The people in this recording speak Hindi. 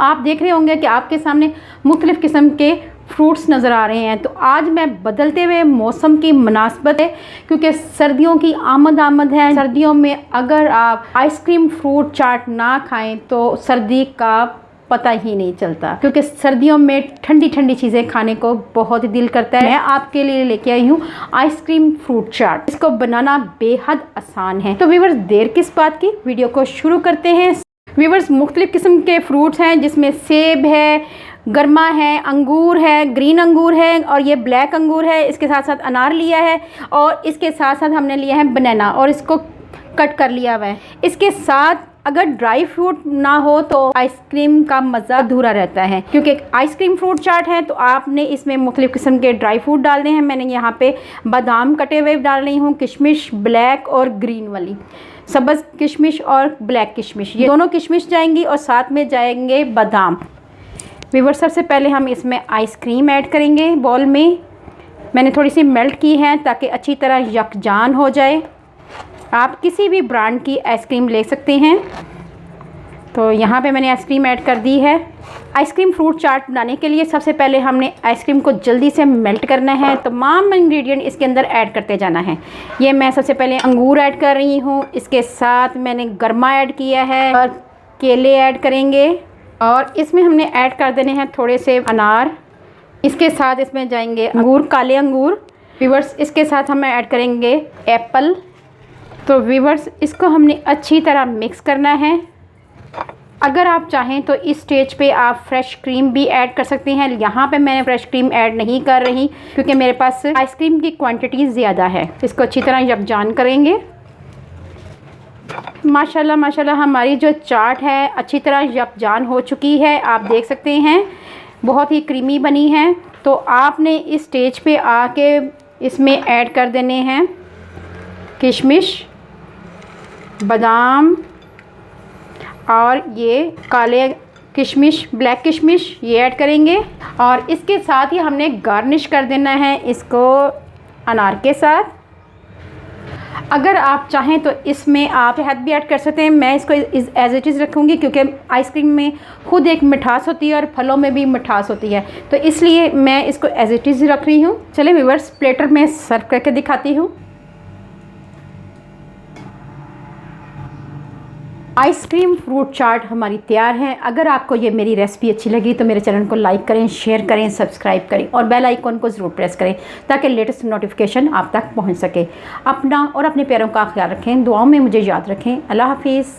आप देख रहे होंगे कि आपके सामने मुख्तलिफ़ किस्म के फ्रूट्स नज़र आ रहे हैं। तो आज मैं बदलते हुए मौसम की मुनासबत है, क्योंकि सर्दियों की आमद है। सर्दियों में अगर आप आइसक्रीम फ्रूट चाट ना खाएं तो सर्दी का पता ही नहीं चलता, क्योंकि सर्दियों में ठंडी ठंडी चीज़ें खाने को बहुत ही दिल करता है। मैं आपके लिए लेके आई हूँ आइसक्रीम फ्रूट चाट। इसको बनाना बेहद आसान है। तो व्यूअर्स, देर किस बात की, वीडियो को शुरू करते हैं। व्यूअर्स, मुख्तलिफ़ किस्म के फ्रूट्स हैं, जिसमें सेब है, गर्मा है, अंगूर है, ग्रीन अंगूर है और ये ब्लैक अंगूर है। इसके साथ साथ अनार लिया है और इसके साथ साथ हमने लिया है बनाना और इसको कट कर लिया हुआ है। इसके साथ अगर ड्राई फ्रूट ना हो तो आइसक्रीम का मज़ा अधूरा रहता है, क्योंकि आइसक्रीम फ्रूट चाट है तो आपने इसमें मुख्तलिफ़ किस्म के ड्राई फ्रूट डालने हैं। मैंने यहाँ पे बादाम कटे हुए डाल रही हूँ, किशमिश ब्लैक और ग्रीन वाली, सब्ज़ किशमिश और ब्लैक किशमिश, ये दोनों किशमिश जाएंगी और साथ में जाएंगे बादाम। व्यूअर्स, सबसे पहले हम इसमें आइसक्रीम ऐड करेंगे। बॉल में मैंने थोड़ी सी मेल्ट की है ताकि अच्छी तरह यकजान हो जाए। आप किसी भी ब्रांड की आइसक्रीम ले सकते हैं। तो यहाँ पे मैंने आइसक्रीम ऐड कर दी है। आइसक्रीम फ्रूट चाट बनाने के लिए सबसे पहले हमने आइसक्रीम को जल्दी से मेल्ट करना है। तमाम इंग्रेडिएंट इसके अंदर ऐड करते जाना है। ये मैं सबसे पहले अंगूर ऐड कर रही हूँ, इसके साथ मैंने गर्मा ऐड किया है और केले ऐड करेंगे और इसमें हमने ऐड कर देने हैं थोड़े से अनार। इसके साथ इसमें जाएंगे अंगूर, काले अंगूर। व्यूअर्स, इसके साथ हम ऐड करेंगे एप्पल। तो व्यूअर्स, इसको हमने अच्छी तरह मिक्स करना है। अगर आप चाहें तो इस स्टेज पे आप फ्रेश क्रीम भी ऐड कर सकते हैं। यहाँ पे मैंने फ्रेश क्रीम ऐड नहीं कर रही क्योंकि मेरे पास आइसक्रीम की क्वांटिटी ज़्यादा है। इसको अच्छी तरह यकजान करेंगे। माशाल्लाह माशाल्लाह, हमारी जो चाट है अच्छी तरह यकजान हो चुकी है। आप देख सकते हैं बहुत ही क्रीमी बनी है। तो आपने इस स्टेज पे आके इसमें ऐड कर देने हैं किशमिश, बादाम और ये काले किशमिश, ब्लैक किशमिश, ये ऐड करेंगे और इसके साथ ही हमने गार्निश कर देना है इसको अनार के साथ। अगर आप चाहें तो इसमें आप शहद भी ऐड कर सकते हैं। मैं इसको एज इट इज़ रखूँगी क्योंकि आइसक्रीम में खुद एक मिठास होती है और फलों में भी मिठास होती है, तो इसलिए मैं इसको एज इट इज़ रख रही हूँ। चलिए व्यूअर्स, प्लेटर में सर्व करके दिखाती हूँ। आइसक्रीम फ्रूट चाट हमारी तैयार है। अगर आपको ये मेरी रेसिपी अच्छी लगी तो मेरे चैनल को लाइक करें, शेयर करें, सब्सक्राइब करें और बेल आइकॉन को ज़रूर प्रेस करें ताकि लेटेस्ट नोटिफिकेशन आप तक पहुंच सके। अपना और अपने प्यारों का ख्याल रखें, दुआओं में मुझे याद रखें। अल्लाह हाफिज़।